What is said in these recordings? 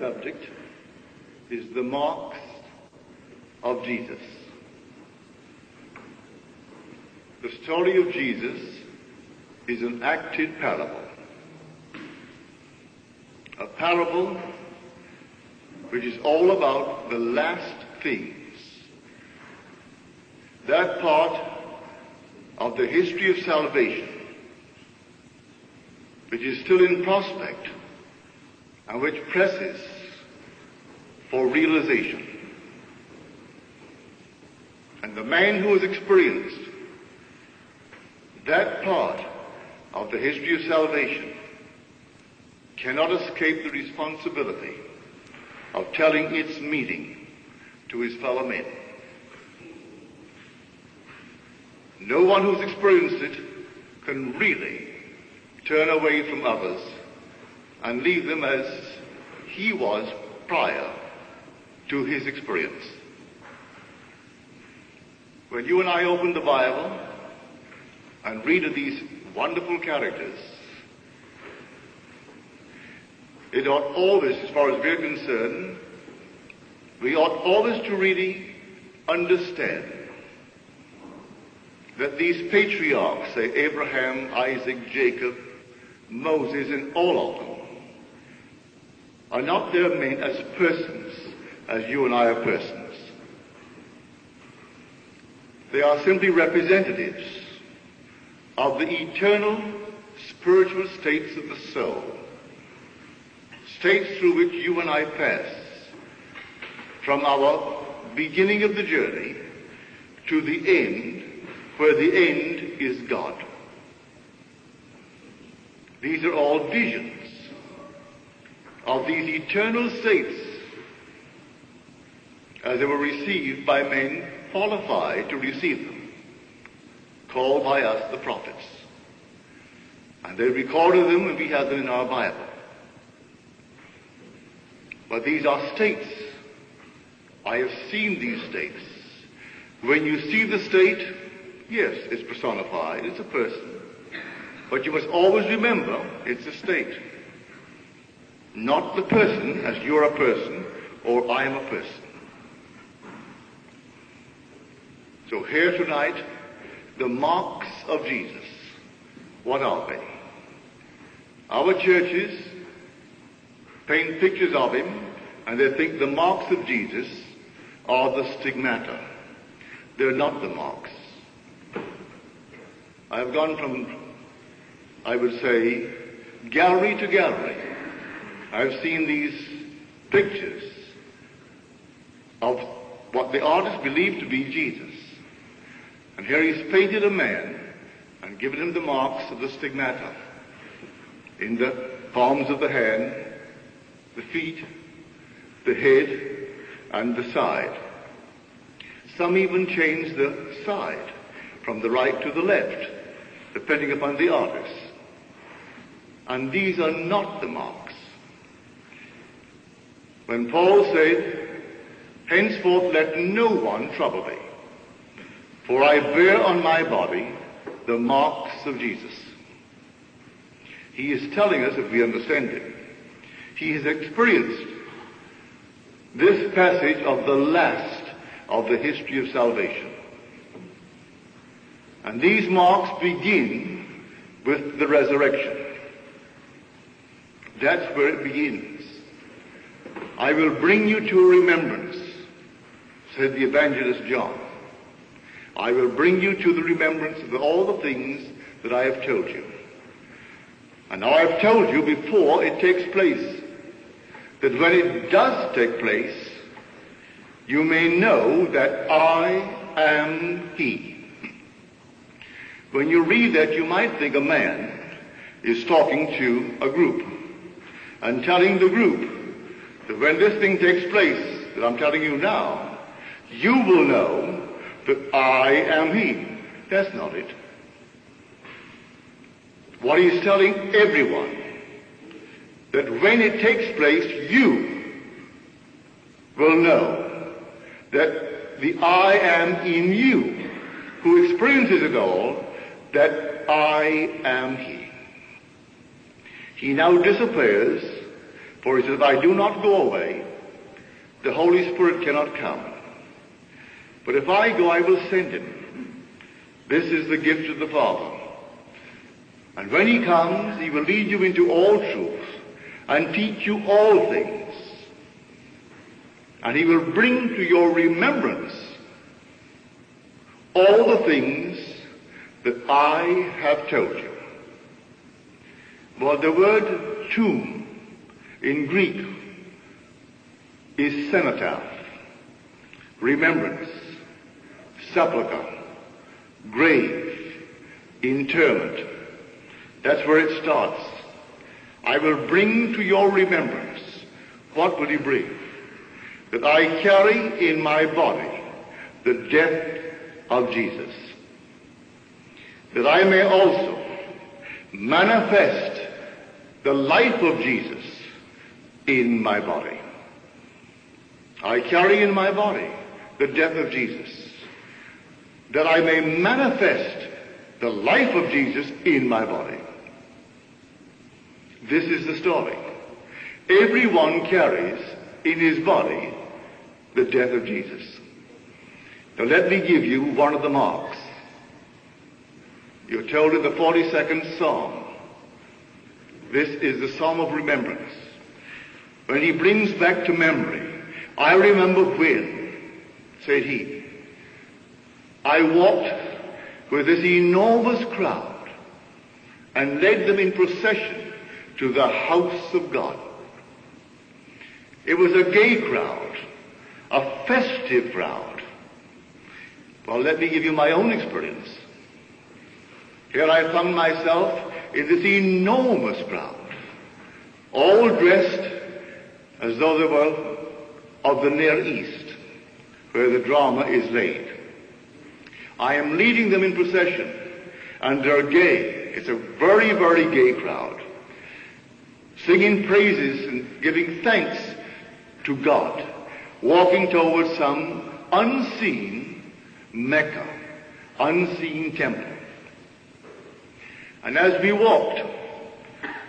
subject is the marks of Jesus. The story of Jesus is an acted parable. A parable which is all about the last things. That part of the history of salvation which is still in prospect and which presses for realization. And the man who has experienced that part of the history of salvation cannot escape the responsibility of telling its meaning to his fellow men. No one who's experienced it can really turn away from others and leave them as he was prior to his experience. When you and I open the Bible and read of these wonderful characters, it ought always, as far as we're concerned, we ought always to really understand that these patriarchs, say Abraham, Isaac, Jacob, Moses, and all of them, are not there meant as persons, as you and I are persons. They are simply representatives of the eternal spiritual states of the soul, states through which you and I pass from our beginning of the journey to the end, where the end is God. These are all visions of these eternal states as they were received by men qualified to receive them, called by us the prophets. And they recorded them and we have them in our Bible. But these are states. I have seen these states. When you see the state, yes, it's personified, it's a person. But you must always remember it's a state. Not the person as you're a person or I am a person. So here tonight, the marks of Jesus. What are they? Our churches paint pictures of him and they think the marks of Jesus are the stigmata. They're not the marks. I've gone from, I would say, gallery to gallery. I've seen these pictures of what the artist believed to be Jesus. And here he's painted a man and given him the marks of the stigmata in the palms of the hand, the feet, the head, and the side. Some even change the side from the right to the left, depending upon the artist. And these are not the marks. When Paul said, henceforth let no one trouble me, for I bear on my body the marks of Jesus. He is telling us, if we understand it, he has experienced this passage of the last of the history of salvation. And these marks begin with the resurrection. That's where it begins. I will bring you to a remembrance, said the evangelist John. I will bring you to the remembrance of all the things that I have told you. And now I've told you before it takes place, that when it does take place, you may know that I am he. When you read that, you might think a man is talking to a group and telling the group that when this thing takes place that I'm telling you now, you will know that I am he. That's not it. What he's telling everyone, that when it takes place, you will know that the I am in you, who experiences it all, that I am he. He now disappears For he said, if I do not go away, the Holy Spirit cannot come. But if I go, I will send him. This is the gift of the Father. And when he comes, he will lead you into all truth and teach you all things. And he will bring to your remembrance all the things that I have told you. Well, the word tomb in Greek is cenotaph, remembrance, sepulchre, grave, interment. That's where it starts. I will bring to your remembrance. What will he bring? That I carry in my body the death of Jesus. That I may also manifest the life of Jesus in my body. I carry in my body the death of Jesus, that I may manifest the life of Jesus in my body. This is the story. Everyone carries in his body the death of Jesus. Now let me give you one of the marks. You're told in the 42nd Psalm. This is the Psalm of remembrance. When he brings back to memory, I remember when, said he, I walked with this enormous crowd and led them in procession to the house of God. It was a gay crowd, a festive crowd. Well, let me give you my own experience. Here I found myself in this enormous crowd, all dressed as though they were of the Near East, where the drama is laid. I am leading them in procession, and they're gay. It's a very, very gay crowd, singing praises and giving thanks to God, walking towards some unseen Mecca, unseen temple. And as we walked,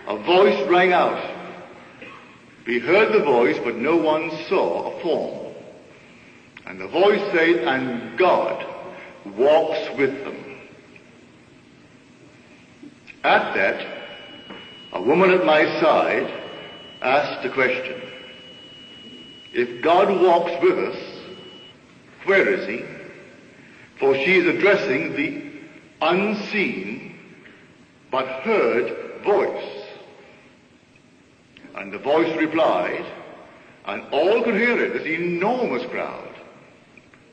a voice rang out. We heard the voice, but no one saw a form. And the voice said, and God walks with them. At that, a woman at my side asked the question, if God walks with us, where is he? For she is addressing the unseen but heard voice. And the voice replied, and all could hear it, this enormous crowd,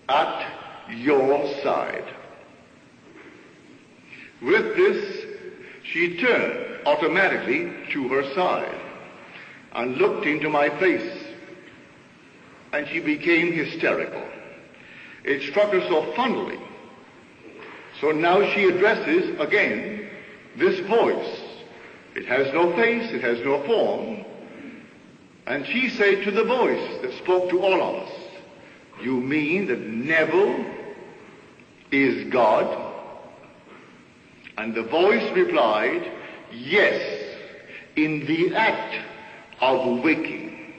at your side. With this, she turned automatically to her side and looked into my face, and she became hysterical. It struck her so funnily. So now she addresses again this voice. It has no face, it has no form. And she said to the voice that spoke to all of us, you mean that Neville is God? And the voice replied, yes, in the act of waking.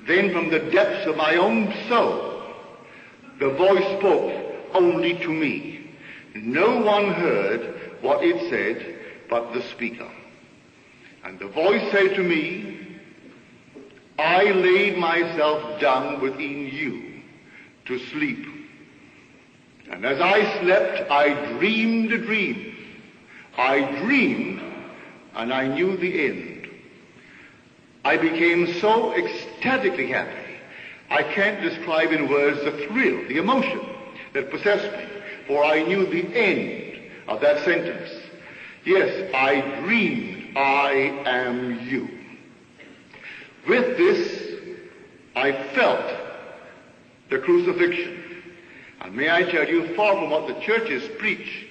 Then from the depths of my own soul, the voice spoke only to me. No one heard what it said but the speaker. And the voice said to me, I laid myself down within you to sleep. And as I slept, I dreamed a dream. I dreamed, and I knew the end. I became so ecstatically happy, I can't describe in words the thrill, the emotion that possessed me, for I knew the end of that sentence. Yes, I dreamed, I am you. With this, I felt the crucifixion. And may I tell you, far from what the churches preach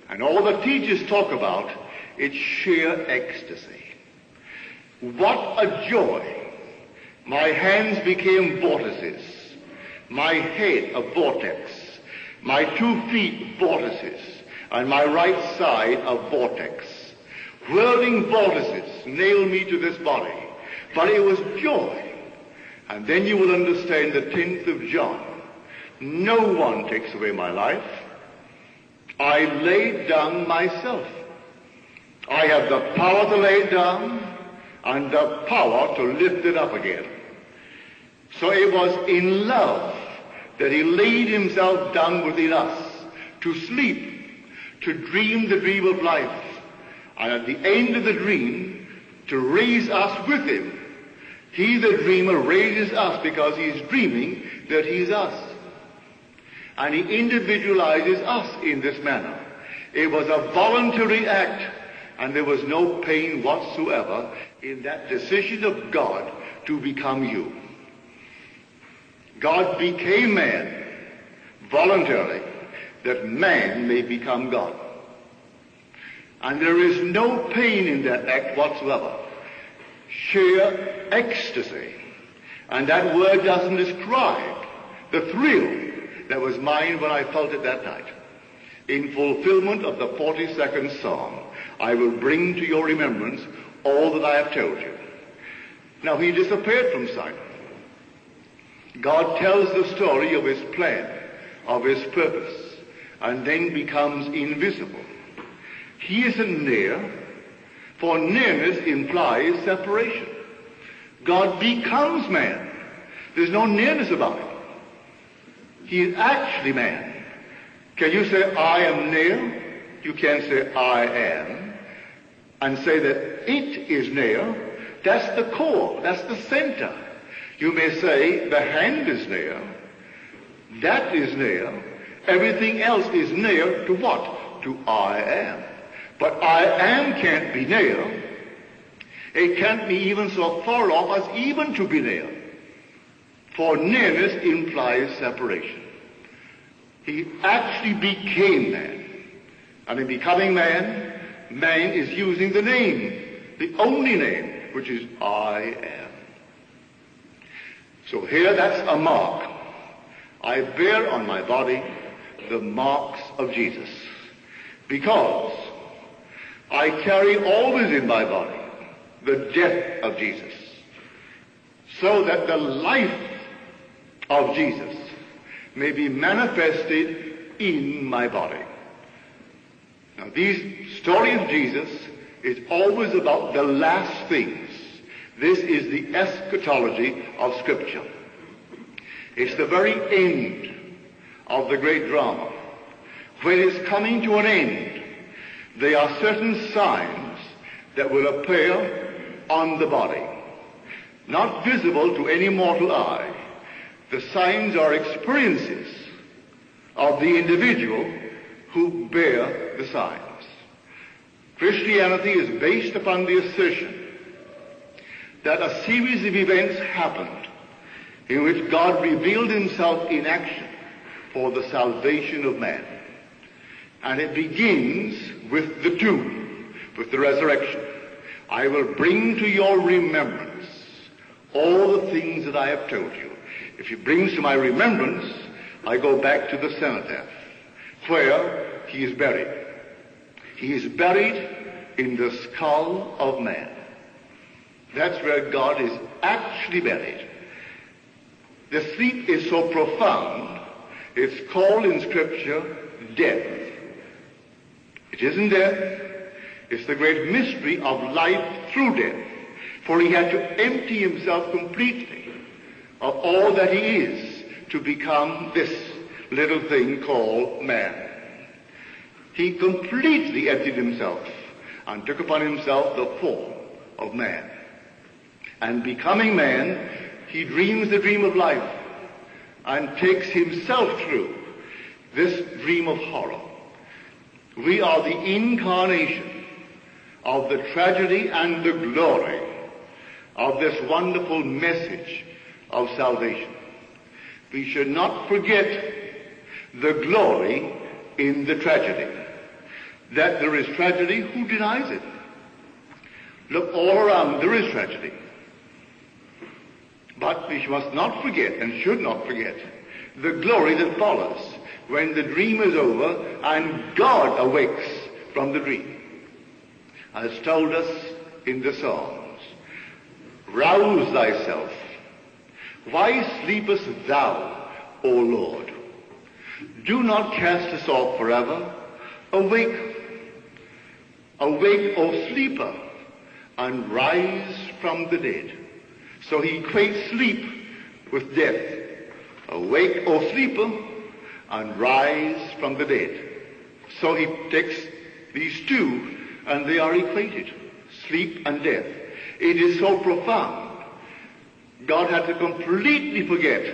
and all the teachers talk about, it's sheer ecstasy. What a joy! My hands became vortices, my head a vortex, my 2 feet vortices, and my right side a vortex. Whirling vortices nail me to this body, but it was joy. And then you will understand the 10th of John. No one takes away my life. I laid down myself. I have the power to lay it down and the power to lift it up again. So it was in love that he laid himself down within us to sleep, to dream the dream of life, and at the end of the dream, to raise us with him. He, the dreamer, raises us because he's dreaming that he's us. And he individualizes us in this manner. It was a voluntary act, and there was no pain whatsoever in that decision of God to become you. God became man voluntarily, that man may become God. And there is no pain in that act whatsoever. Sheer ecstasy. And that word doesn't describe the thrill that was mine when I felt it that night. In fulfillment of the 42nd Psalm, I will bring to your remembrance all that I have told you. Now he disappeared from sight. God tells the story of his plan, of his purpose, and then becomes invisible. He isn't near, for nearness implies separation. God becomes man. There's no nearness about it. He is actually man. Can you say, I am near? You can't say, I am, and say that it is near. That's the core. That's the center. You may say, the hand is near. That is near. Everything else is near to what? To I am. But I am can't be near. It can't be even so far off as even to be near. For nearness implies separation. He actually became man. And in becoming man, man is using the name, the only name, which is I am. So here that's a mark. I bear on my body the marks of Jesus, because I carry always in my body the death of Jesus, so that the life of Jesus may be manifested in my body. Now, this story of Jesus is always about the last things. This is the eschatology of Scripture. It's the very end of the great drama. When it's coming to an end, there are certain signs that will appear on the body, not visible to any mortal eye. The signs are experiences of the individual who bear the signs. Christianity is based upon the assertion that a series of events happened in which God revealed himself in action for the salvation of man. And it begins with the tomb, with the resurrection. I will bring to your remembrance all the things that I have told you. If he brings to my remembrance, I go back to the cenotaph, where he is buried. He is buried in the skull of man. That's where God is actually buried. The sleep is so profound, it's called in Scripture death. It isn't death. It's the great mystery of life through death. For he had to empty himself completely of all that he is to become this little thing called man. He completely emptied himself and took upon himself the form of man. And becoming man, he dreams the dream of life and takes himself through this dream of horror. We are the incarnation of the tragedy and the glory of this wonderful message of salvation. We should not forget the glory in the tragedy. That there is tragedy, who denies it? Look all around, there is tragedy. But we must not forget, and should not forget, the glory that follows when the dream is over and God awakes from the dream. As told us in the Psalms, rouse thyself. Why sleepest thou, O Lord? Do not cast us off forever. Awake, awake, O sleeper, and rise from the dead. So he equates sleep with death. Awake, O sleeper, and rise from the dead. So he takes these two, and they are equated, sleep and death. It is so profound. God had to completely forget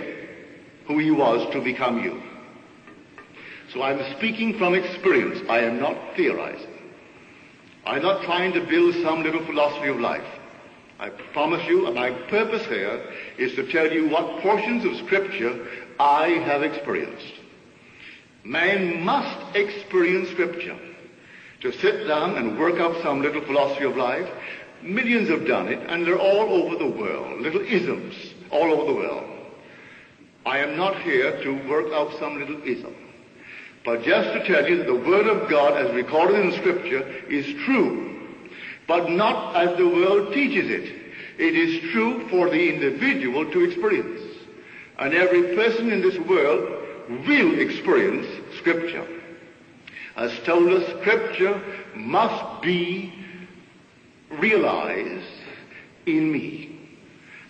who he was to become you. So I'm speaking from experience. I am not theorizing. I'm not trying to build some little philosophy of life. I promise you, and my purpose here is to tell you what portions of Scripture I have experienced. Man must experience Scripture. To sit down and work out some little philosophy of life, millions have done it, and they're all over the world, little isms all over the world. I am not here to work out some little ism, but just to tell you that the Word of God as recorded in Scripture is true, but not as the world teaches it. It is true for the individual to experience. And every person in this world will experience Scripture. As told us, Scripture must be realized in me.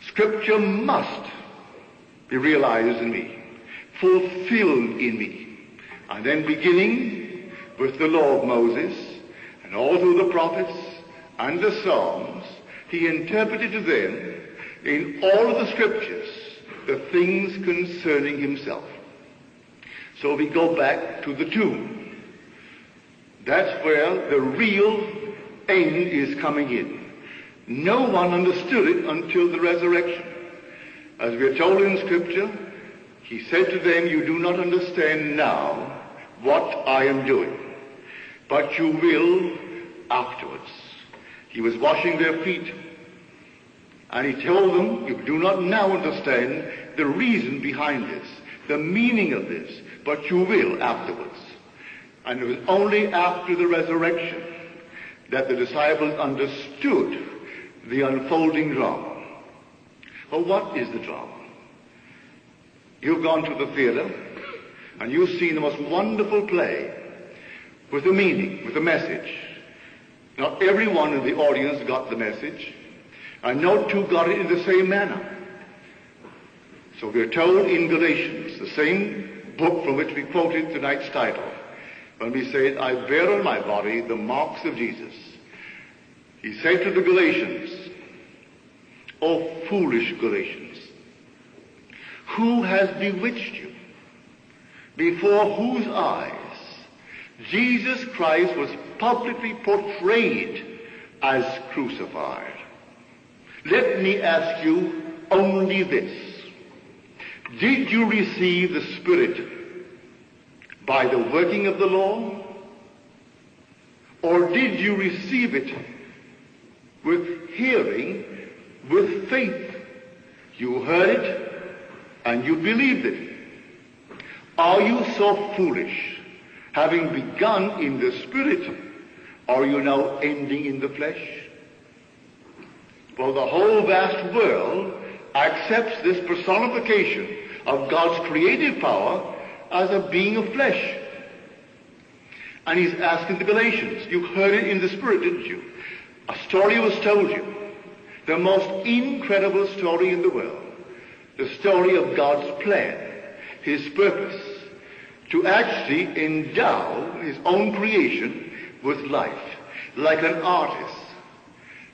Scripture must be realized in me, fulfilled in me. And then beginning with the law of Moses, and all through the prophets and the Psalms, he interpreted to them in all of the Scriptures the things concerning himself. So we go back to the tomb. That's where the real end is coming in. No one understood it until the resurrection. As we are told in Scripture, he said to them, you do not understand now what I am doing, but you will afterwards. He was washing their feet, and he told them, you do not now understand the reason behind this, the meaning of this, but you will afterwards. And it was only after the resurrection that the disciples understood the unfolding drama. Well, what is the drama? You've gone to the theater and you've seen the most wonderful play with a meaning, with a message. Not everyone in the audience got the message, and no two got it in the same manner. So we're told in Galatians, the same book from which we quoted tonight's title, when we said, I bear on my body the marks of Jesus. He said to the Galatians, O foolish Galatians, who has bewitched you? Before whose eyes Jesus Christ was publicly portrayed as crucified. Let me ask you only this. Did you receive the Spirit by the working of the law? Or did you receive it with hearing, with faith? You heard it and you believed it. Are you so foolish, having begun in the Spirit, are you now ending in the flesh? Well, the whole vast world accepts this personification of God's creative power as a being of flesh. And he's asking the Galatians, you heard it in the Spirit, didn't you? A story was told you, the most incredible story in the world, the story of God's plan, his purpose, to actually endow his own creation with life, like an artist,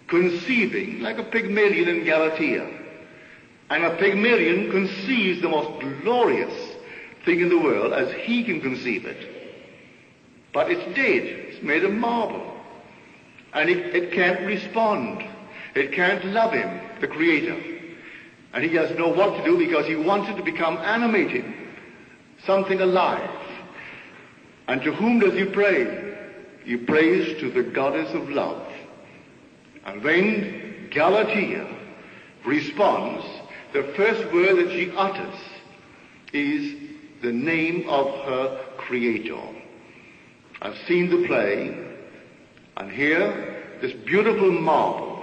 conceiving like a Pygmalion in Galatea. And a Pygmalion conceives the most glorious thing in the world as he can conceive it. But it's dead. It's made of marble. And it can't respond. It can't love him, the Creator. And he doesn't know what to do because he wants it to become animated, something alive. And to whom does he pray? He prays to the goddess of love. And when Galatea responds, the first word that she utters is the name of her Creator. I've seen the play, and here, this beautiful marble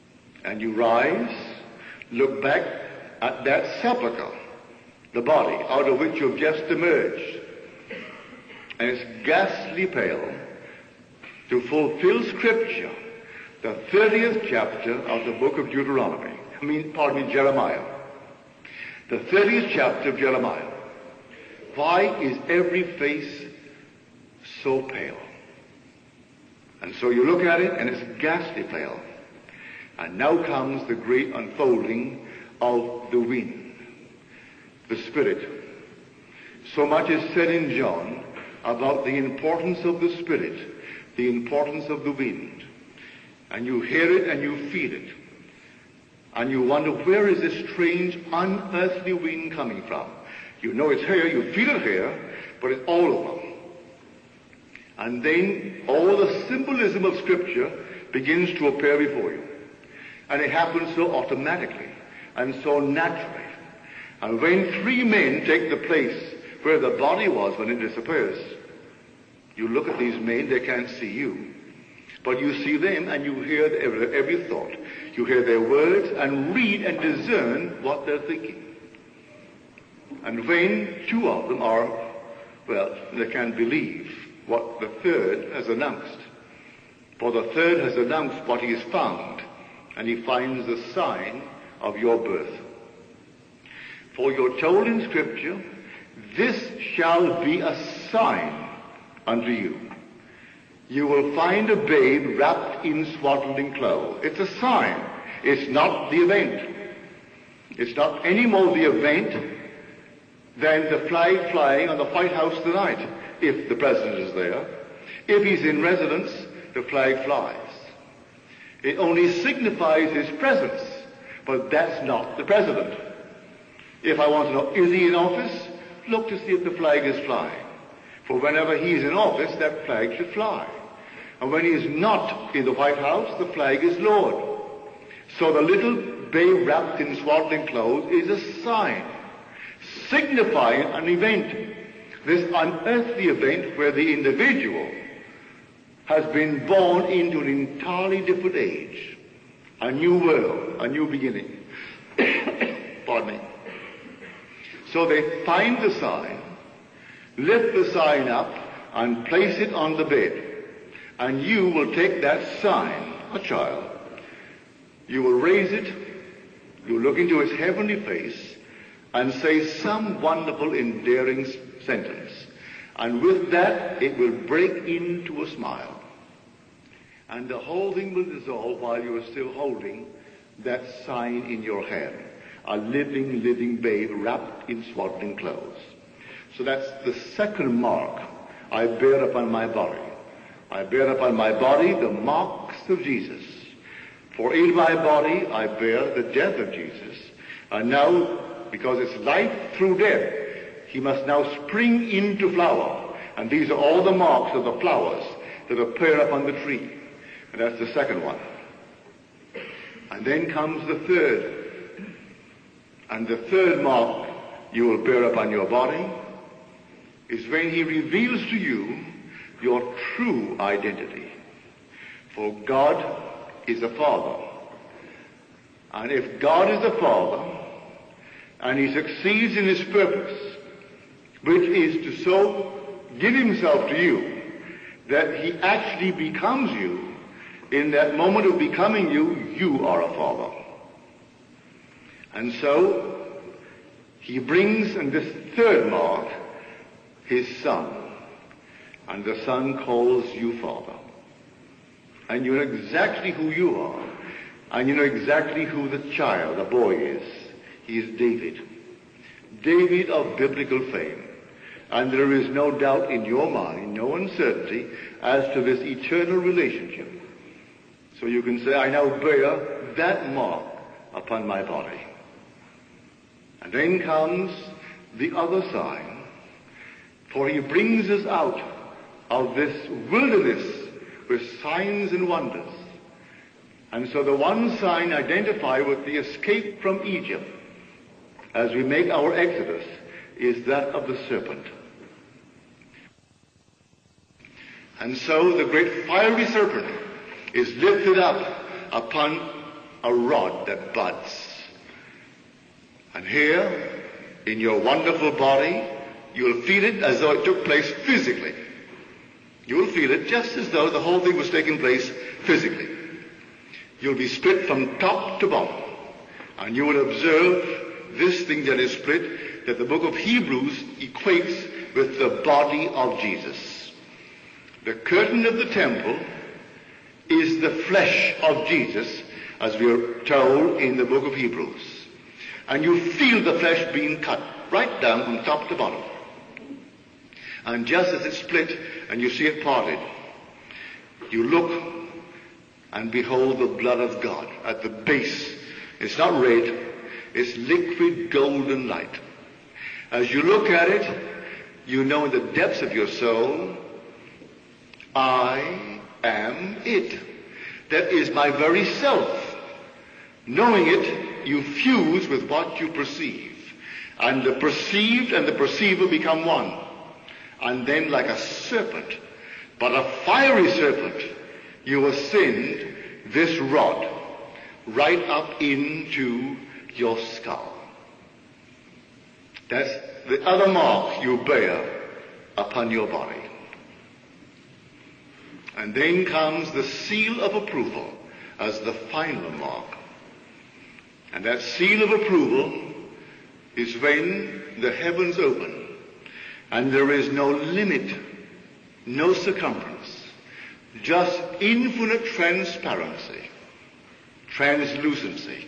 And you rise, look back at that sepulchre, the body out of which you've just emerged. And it's ghastly pale to fulfill Scripture, the 30th chapter of the book of Jeremiah. The 30th chapter of Jeremiah. Why is every face so pale? And so you look at it and it's ghastly pale. And now comes the great unfolding of the wind, the Spirit. So much is said in John about the importance of the Spirit, the importance of the wind. And you hear it and you feel it. And you wonder, where is this strange, unearthly wind coming from? You know it's here, you feel it here, but it's all over. And then all the symbolism of Scripture begins to appear before you. And it happens so automatically and so naturally. And when three men take the place where the body was when it disappears, you look at these men, they can't see you. But you see them and you hear every thought. You hear their words and read and discern what they're thinking. And when two of them are, well, they can't believe what the third has announced. For the third has announced what he has found, and he finds the sign of your birth. For you're told in Scripture, this shall be a sign unto you. You will find a babe wrapped in swaddling clothes. It's a sign. It's not the event. It's not any more the event than the flag flying on the White House tonight, if the president is there. If he's in residence, the flag flies. It only signifies his presence, but that's not the president. If I want to know, is he in office? Look to see if the flag is flying. For whenever he's in office, that flag should fly. And when he's not in the White House, the flag is lowered. So the little babe wrapped in swaddling clothes is a sign, signifying an event. This unearthly event where the individual has been born into an entirely different age, a new world, a new beginning. Pardon me. So they find the sign, lift the sign up, and place it on the bed. And you will take that sign, a child, you will raise it, you look into its heavenly face, and say some wonderful, endearing sentence. And with that, it will break into a smile. And the whole thing will dissolve while you are still holding that sign in your hand. A living babe wrapped in swaddling clothes. So that's the second mark I bear upon my body. I bear upon my body the marks of Jesus. For in my body I bear the death of Jesus. And now, because it's life through death, he must now spring into flower. And these are all the marks of the flowers that appear upon the tree. And that's the second one. And then comes the third. And the third mark you will bear upon your body is when he reveals to you your true identity. For God is a Father. And if God is a Father, and he succeeds in his purpose, which is to so give himself to you that he actually becomes you, in that moment of becoming you, you are a father. And so he brings in this third mark his son. And the son calls you father. And you know exactly who you are. And you know exactly who the child, the boy is. He is David. David of biblical fame. And there is no doubt in your mind, no uncertainty as to this eternal relationship. So you can say, I now bear that mark upon my body. And then comes the other sign. For he brings us out of this wilderness with signs and wonders. And so the one sign identified with the escape from Egypt as we make our exodus is that of the serpent. And so the great fiery serpent is lifted up upon a rod that buds. And here, in your wonderful body, you'll feel it as though it took place physically. You'll feel it just as though the whole thing was taking place physically. You'll be split from top to bottom. And you will observe this thing that is split, that the book of Hebrews equates with the body of Jesus. The curtain of the temple is the flesh of Jesus, as we are told in the book of Hebrews. And you feel the flesh being cut right down from top to bottom. And just as it split and you see it parted, you look and behold the blood of God at the base. It's not red, it's liquid golden light. As you look at it, you know in the depths of your soul, I am it. That is my very self. Knowing it, you fuse with what you perceive. And the perceived and the perceiver become one. And then like a serpent, but a fiery serpent, you ascend this rod right up into your skull. That's the other mark you bear upon your body. And then comes the seal of approval as the final mark. And that seal of approval is when the heavens open and there is no limit, no circumference, just infinite transparency, translucency.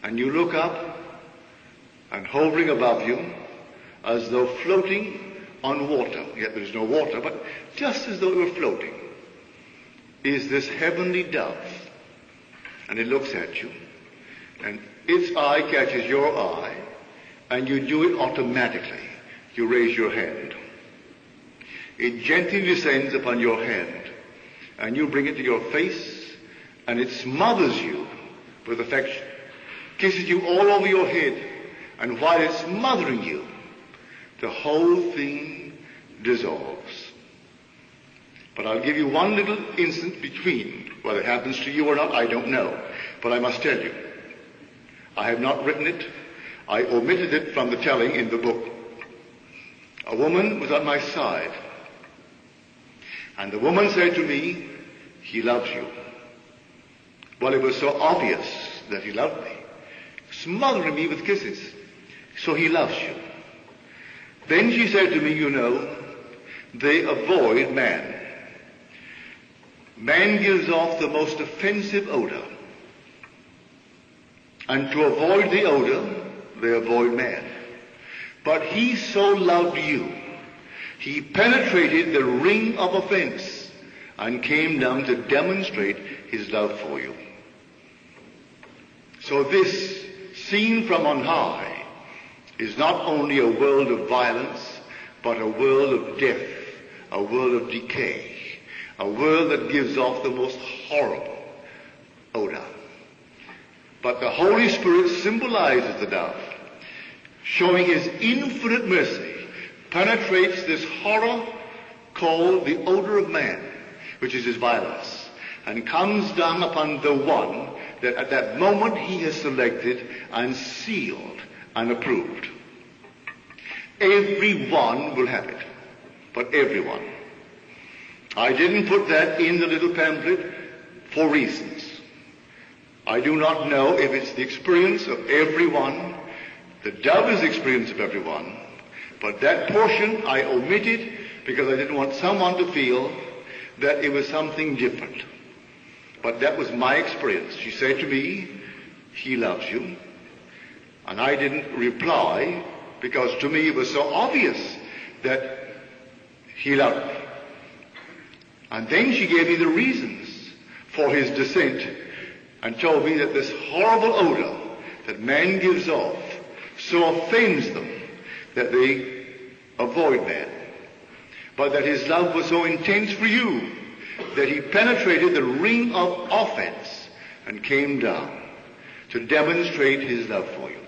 And you look up, and hovering above you, as though floating on water, yet there is no water, but just as though it were floating, is this heavenly dove. And it looks at you, and its eye catches your eye, and you do it automatically. You raise your hand. It gently descends upon your hand, and you bring it to your face, and it smothers you with affection, kisses you all over your head, and while it's smothering you, the whole thing dissolves. But I'll give you one little instant between. Whether it happens to you or not, I don't know. But I must tell you, I have not written it. I omitted it from the telling in the book. A woman was on my side, and the woman said to me, he loves you. Well, it was so obvious that he loved me, smothering me with kisses. So he loves you. Then she said to me, you know, they avoid man. Man gives off the most offensive odor. And to avoid the odor, they avoid man. But he so loved you, he penetrated the ring of offense and came down to demonstrate his love for you. So this, seen from on high, is not only a world of violence, but a world of death, a world of decay, a world that gives off the most horrible odor. But the Holy Spirit symbolizes the dove, showing his infinite mercy, penetrates this horror called the odor of man, which is his violence, and comes down upon the one that at that moment he has selected and sealed and approved. Everyone will have it, but everyone. I didn't put that in the little pamphlet for reasons. I do not know if it's the experience of everyone. The dove is the experience of everyone, but that portion I omitted because I didn't want someone to feel that it was something different. But that was my experience. She said to me, he loves you. And I didn't reply because to me it was so obvious that he loved me. And then she gave me the reasons for his descent and told me that this horrible odor that man gives off so offends them that they avoid man. But that his love was so intense for you that he penetrated the ring of offense and came down to demonstrate his love for you.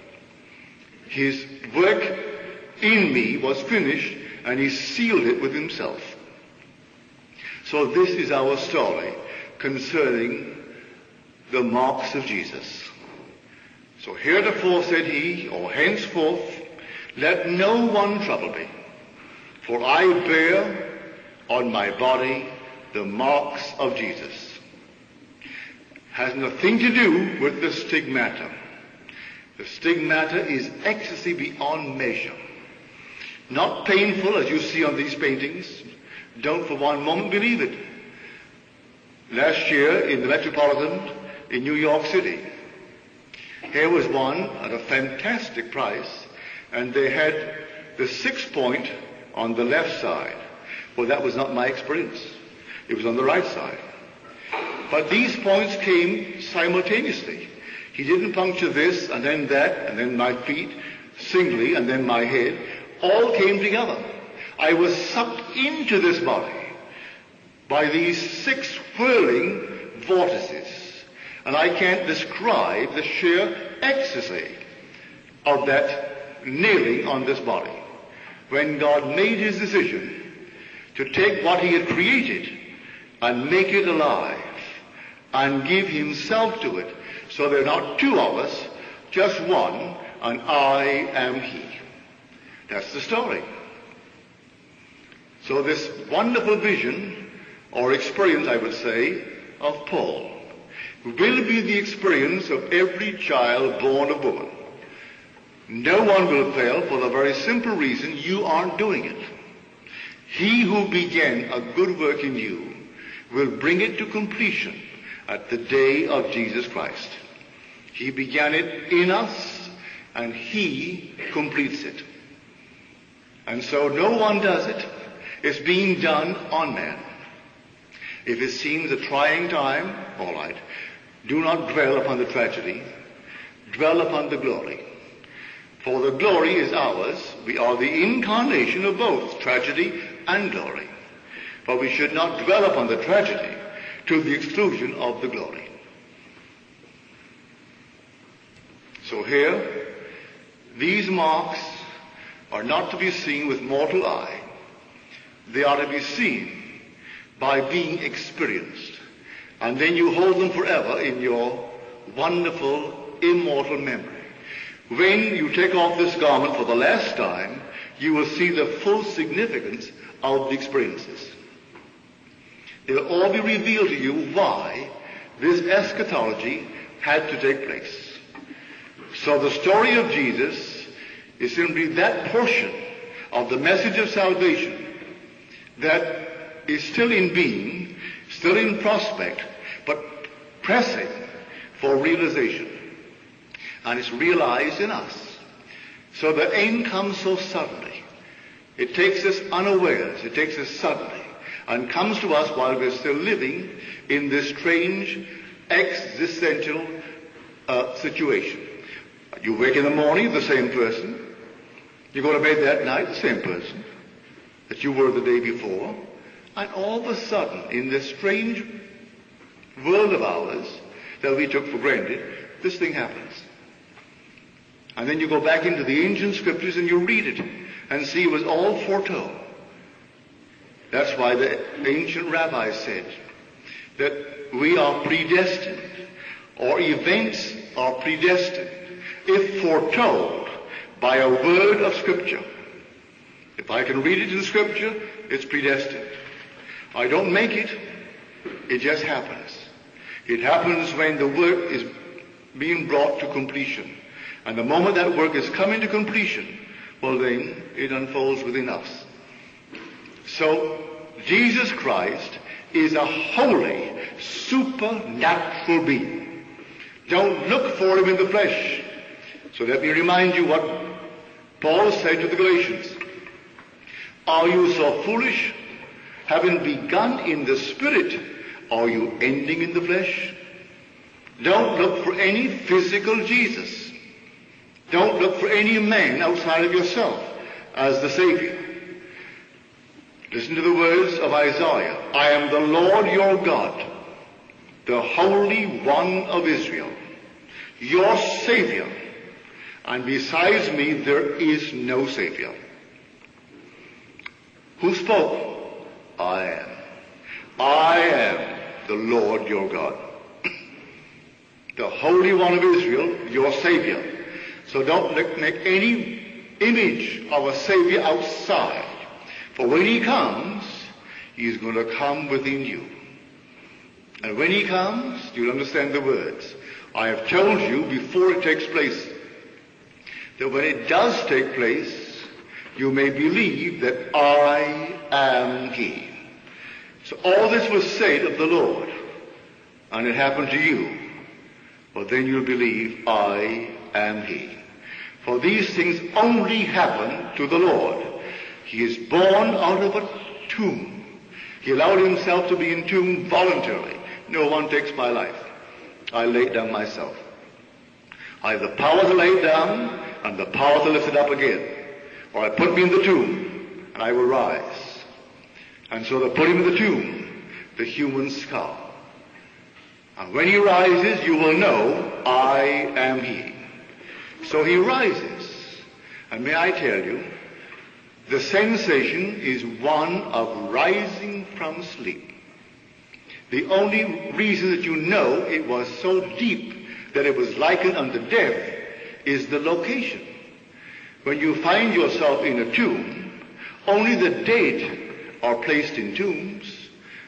His work in me was finished, and he sealed it with himself. So this is our story concerning the marks of Jesus. So heretofore, said he, or henceforth, let no one trouble me, for I bear on my body the marks of Jesus. Has nothing to do with the stigmata. The stigmata is ecstasy beyond measure. Not painful as you see on these paintings. Don't for one moment believe it. Last year in the Metropolitan in New York City, here was one at a fantastic price, and they had the 6-point on the left side. Well, that was not my experience. It was on the right side. But these points came simultaneously. He didn't puncture this and then that and then my feet singly and then my head. All came together. I was sucked into this body by these 6 whirling vortices. And I can't describe the sheer ecstasy of that nailing on this body. When God made his decision to take what he had created and make it alive and give himself to it, so there are not 2 of us, just one, and I am he. That's the story. So this wonderful vision, or experience, I would say, of Paul, will be the experience of every child born of woman. No one will fail for the very simple reason you aren't doing it. He who began a good work in you will bring it to completion at the day of Jesus Christ. He began it in us, and he completes it. And so no one does it. It's being done on man. If it seems a trying time, all right. Do not dwell upon the tragedy. Dwell upon the glory. For the glory is ours. We are the incarnation of both tragedy and glory. But we should not dwell upon the tragedy to the exclusion of the glory. So here, these marks are not to be seen with mortal eye. They are to be seen by being experienced. And then you hold them forever in your wonderful, immortal memory. When you take off this garment for the last time, you will see the full significance of the experiences. It will all be revealed to you why this eschatology had to take place. So the story of Jesus is simply that portion of the message of salvation that is still in being, still in prospect, but pressing for realization. And it's realized in us. So the end comes so suddenly. It takes us unawares. It takes us suddenly. And comes to us while we're still living in this strange existential situation. You wake in the morning, the same person. You go to bed that night, the same person that you were the day before. And all of a sudden, in this strange world of ours that we took for granted, this thing happens. And then you go back into the ancient scriptures and you read it and see it was all foretold. That's why the ancient rabbis said that we are predestined, or events are predestined, if foretold by a word of Scripture. If I can read it in Scripture, it's predestined. I don't make it, it just happens. It happens when the work is being brought to completion. And the moment that work is coming to completion, well then, it unfolds within us. So, Jesus Christ is a holy, supernatural being. Don't look for him in the flesh. So let me remind you what Paul said to the Galatians. Are you so foolish? Having begun in the Spirit, are you ending in the flesh? Don't look for any physical Jesus. Don't look for any man outside of yourself as the Savior. Listen to the words of Isaiah. I am the Lord your God, the Holy One of Israel, your Savior, and besides me there is no Savior. Who spoke? I am. I am the Lord your God. the Holy One of Israel, your Savior. So don't make any image of a Savior outside. For when he comes, he is going to come within you. And when he comes, you'll understand the words. I have told you before it takes place, that when it does take place, you may believe that I am he. So all this was said of the Lord, and it happened to you. Well, then you'll believe I am he. For these things only happen to the Lord. He is born out of a tomb. He allowed himself to be entombed voluntarily. No one takes my life. I lay it down myself. I have the power to lay it down and the power to lift it up again. Or I put me in the tomb and I will rise. And so they put him in the tomb, the human skull. And when he rises, you will know I am he. So he rises. And may I tell you, the sensation is one of rising from sleep. The only reason that you know it was so deep that it was likened unto death is the location. When you find yourself in a tomb, only the dead are placed in tombs.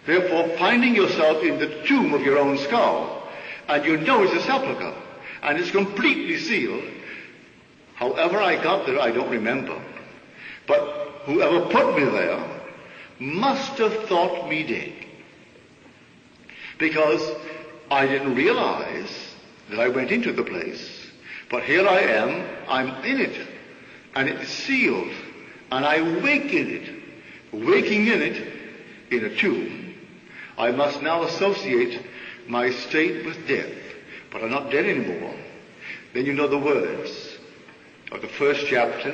Therefore, finding yourself in the tomb of your own skull, and you know it's a sepulchre, and it's completely sealed. However I got there, I don't remember. But whoever put me there must have thought me dead. Because I didn't realize that I went into the place, but here I am, I'm in it, and it's sealed, and I wake in it. Waking in it, in a tomb, I must now associate my state with death, but I'm not dead anymore. Then you know the words of the first chapter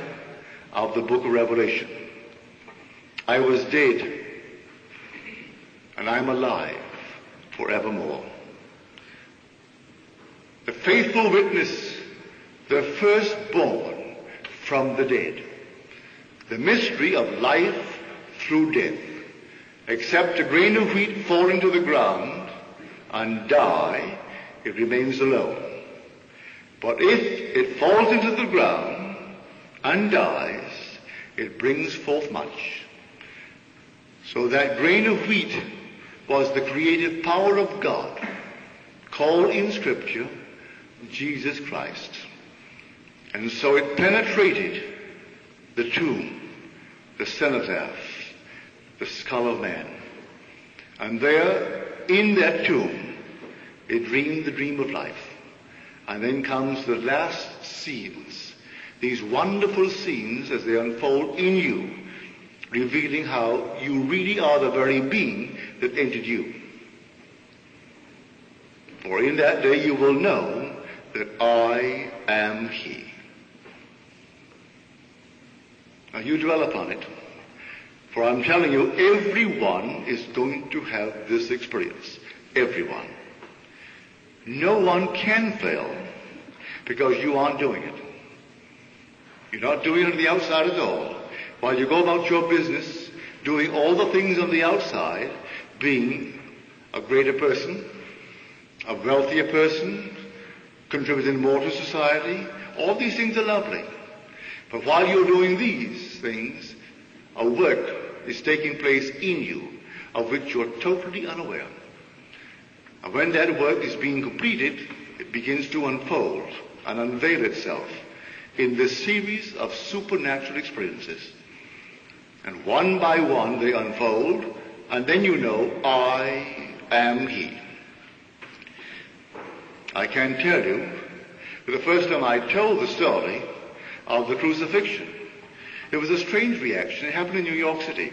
of the book of Revelation. I was dead, and I'm alive forevermore. The faithful witness, the firstborn from the dead. The mystery of life through death. Except a grain of wheat fall into the ground and die, it remains alone. But if it falls into the ground and dies, it brings forth much. So that grain of wheat was the creative power of God, called in Scripture Jesus Christ. And so it penetrated the tomb, the cenotaph, the skull of man. And there, in that tomb, it dreamed the dream of life. And then comes the last scenes, these wonderful scenes as they unfold in you, revealing how you really are the very being that entered you. For in that day you will know that I am he. Now you dwell upon it, for I'm telling you, everyone is going to have this experience. Everyone. No one can fail because you aren't doing it. You're not doing it on the outside at all. While you go about your business, doing all the things on the outside, being a greater person, a wealthier person, contributing more to society, all these things are lovely. But while you're doing these things, a work is taking place in you of which you're totally unaware. And when that work is being completed, it begins to unfold and unveil itself in this series of supernatural experiences. And one by one they unfold, and then you know, I am he. I can tell you, for the first time I told the story of the crucifixion, it was a strange reaction. It happened in New York City.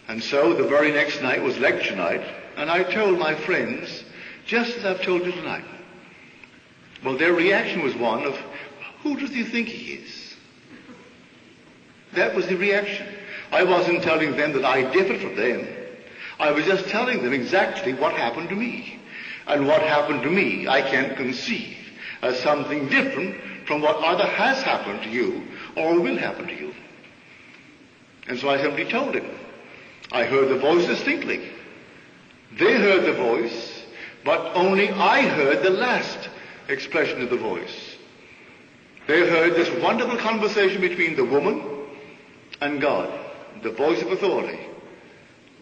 And so the very next night was lecture night, and I told my friends, just as I've told you tonight. Well, their reaction was one of, who does he think he is? That was the reaction. I wasn't telling them that I differed from them. I was just telling them exactly what happened to me. And what happened to me, I can't conceive as something different from what either has happened to you or will happen to you. And so I simply told him. I heard the voice distinctly. They heard the voice, But only I heard the last expression of the voice. They heard this wonderful conversation between the woman and God, the voice of authority.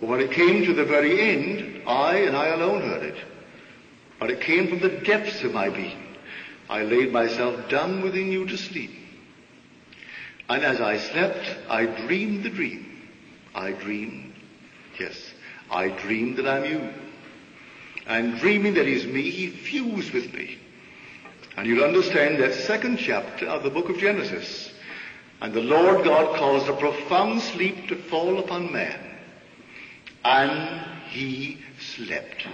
But when it came to the very end, I and I alone heard it. But it came from the depths of my being. I laid myself down within you to sleep. And as I slept, I dreamed the dream. I dreamed that I'm you. And dreaming that he's me, he fused with me. And you'll understand that second chapter of the book of Genesis. And the Lord God caused a profound sleep to fall upon man. And he slept.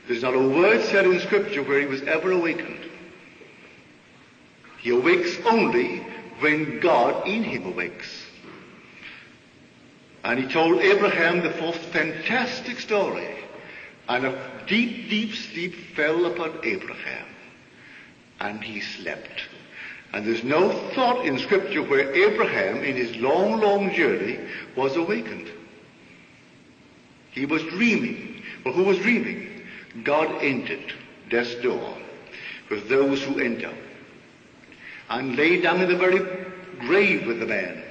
There's not a word said in Scripture where he was ever awakened. He awakes only when God in him awakes. And he told Abraham the most fantastic story. And a deep, deep sleep fell upon Abraham. And he slept. And there's no thought in Scripture where Abraham, in his long, long journey, was awakened. He was dreaming. Well, who was dreaming? God entered death's door with those who enter, and lay down in the very grave with the man,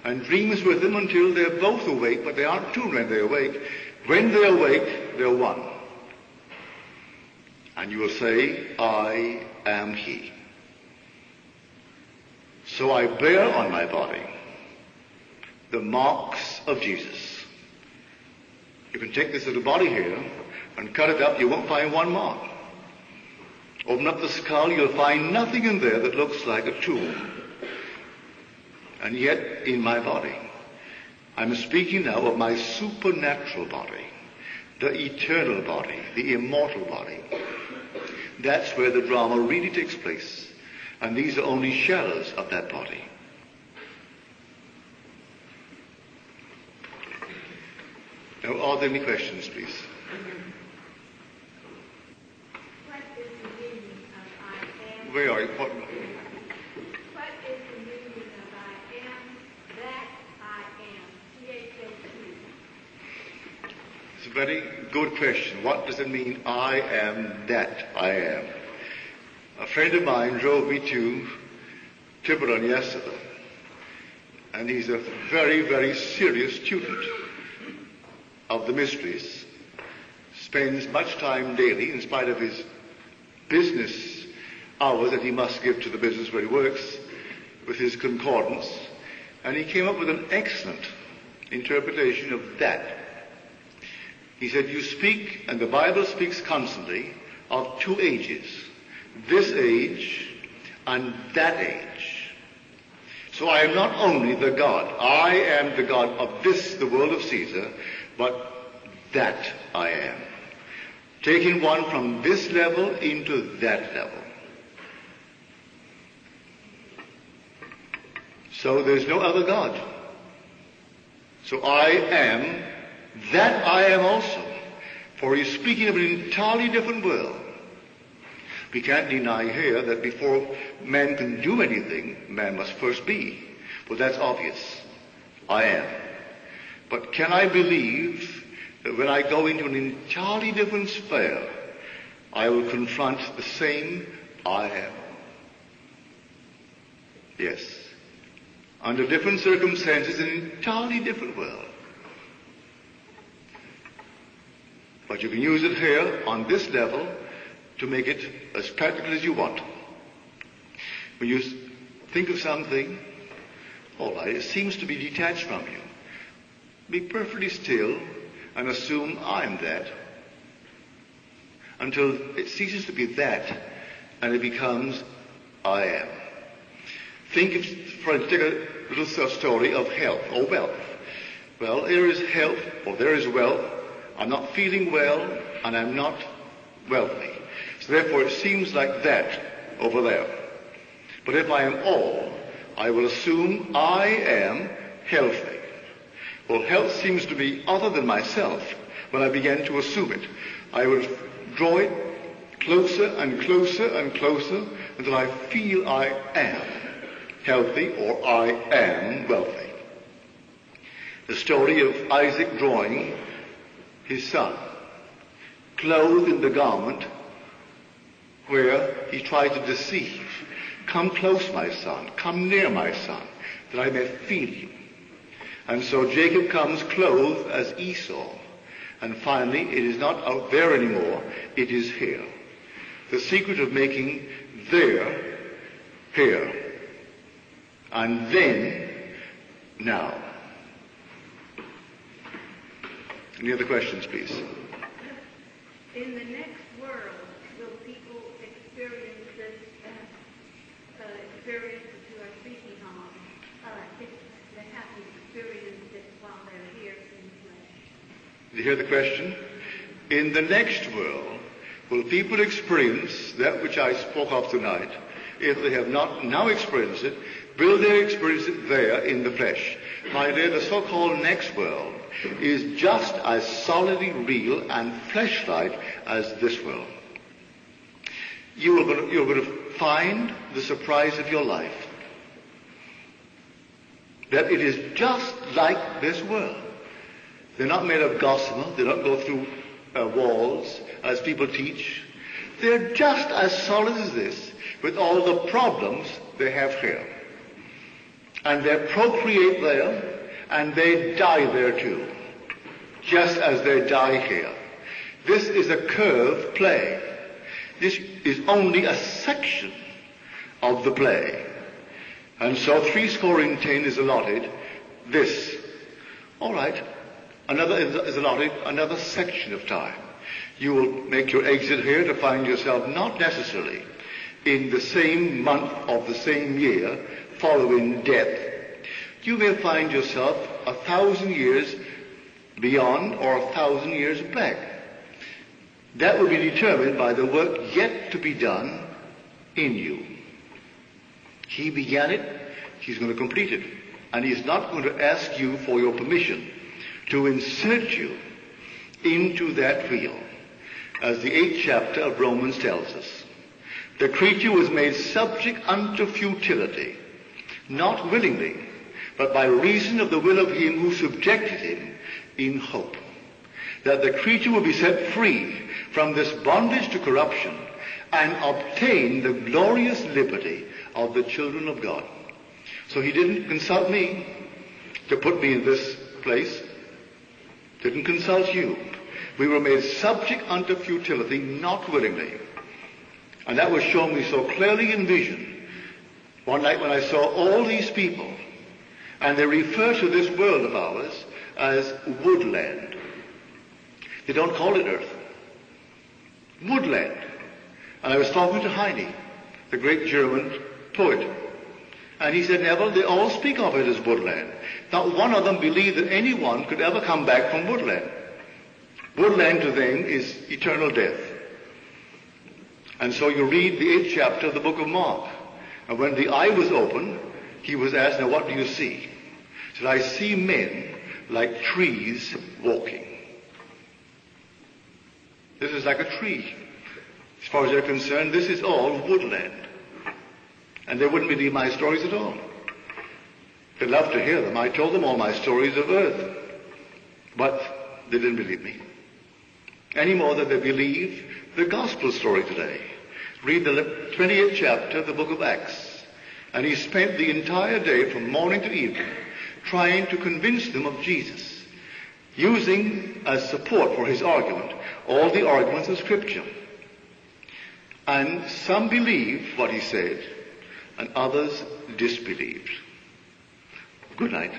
and dreams with him until they're both awake, but they aren't two when they awake. When they awake, they're one. And you will say, I am he. So I bear on my body the marks of Jesus. You can take this little body here and cut it up, you won't find one mark. Open up the skull, you'll find nothing in there that looks like a tomb. And yet, in my body, I'm speaking now of my supernatural body, the eternal body, the immortal body. That's where the drama really takes place. And these are only shadows of that body. Now, are there any questions, please? What is the meaning of I am? Where are you? What is the meaning of I am, that I am? THAT. It's a very good question. What does it mean, I am that I am? A friend of mine drove me to Tiburon yesterday, and he's a very, very serious student of the mysteries, spends much time daily, in spite of his business hours that he must give to the business where he works, with his concordance, and he came up with an excellent interpretation of that. He said, you speak, and the Bible speaks constantly, of two ages, this age and that age. So I am not only the God, I am the God of this, the world of Caesar, but that I am. Taking one from this level into that level. So there's no other God. So I am that I am also. For he's speaking of an entirely different world. We can't deny here that before man can do anything, man must first be. Well, that's obvious. I am. But can I believe that when I go into an entirely different sphere, I will confront the same I am? Yes. Under different circumstances, in an entirely different world. But you can use it here on this level to make it as practical as you want. When you think of something, all right, it seems to be detached from you. Be perfectly still and assume I'm that until it ceases to be that and it becomes I am. Think of, for instance, take a little story of health or wealth. Well, there is health or there is wealth. I'm not feeling well and I'm not wealthy. So therefore it seems like that over there. But if I am all, I will assume I am healthy. Well, health seems to be other than myself when I begin to assume it. I will draw it closer and closer and closer until I feel I am healthy or I am wealthy. The story of Isaac drawing his son. clothed in the garment where he tried to deceive. Come close, my son. Come near, my son, that I may feel you. And so Jacob comes clothed as Esau. And finally, it is not out there anymore. It is here. The secret of making there, here, and then, now. Any other questions, please? In the next world, will people experience this experience that you are speaking of? If they have to experience it while they're here in flesh. Did you hear the question? In the next world, will people experience that which I spoke of tonight? If they have not now experienced it, will they experience it there in the flesh? My dear, the so-called next world is just as solidly real and flesh-like as this world. You're going to find the surprise of your life that it is just like this world. They're not made of gossamer. They don't go through walls as people teach. They're just as solid as this, with all the problems they have here. And they procreate there, and they die there too, just as they die here. This is a curved play. This is only a section of the play. And so 70 is allotted this. All right. Another is allotted another section of time. You will make your exit here to find yourself not necessarily in the same month of the same year following death. You may find yourself 1,000 years beyond or 1,000 years back. That will be determined by the work yet to be done in you. He began it, he's going to complete it. And he's not going to ask you for your permission to insert you into that wheel, as the 8th chapter of Romans tells us. The creature was made subject unto futility, not willingly, but by reason of the will of him who subjected him, in hope that the creature will be set free from this bondage to corruption and obtain the glorious liberty of the children of God. So he didn't consult me to put me in this place. Didn't consult you. We were made subject unto futility, not willingly. And that was shown me so clearly in vision one night when I saw all these people, and they refer to this world of ours as woodland. They don't call it earth. Woodland. And I was talking to Heine, the great German poet. And he said, Neville, they all speak of it as woodland. Not one of them believed that anyone could ever come back from woodland. Woodland to them is eternal death. And so you read the 8th chapter of the book of Mark. And when the eye was opened, he was asked, now what do you see? He said, I see men like trees walking. This is like a tree. As far as they're concerned, this is all woodland. And they wouldn't believe my stories at all. They'd love to hear them. I told them all my stories of earth. But they didn't believe me. Any more than they believe the gospel story today. Read the 28th chapter of the book of Acts. And he spent the entire day from morning to evening trying to convince them of Jesus, using as support for his argument all the arguments of Scripture. And some believed what he said, and others disbelieved. Good night.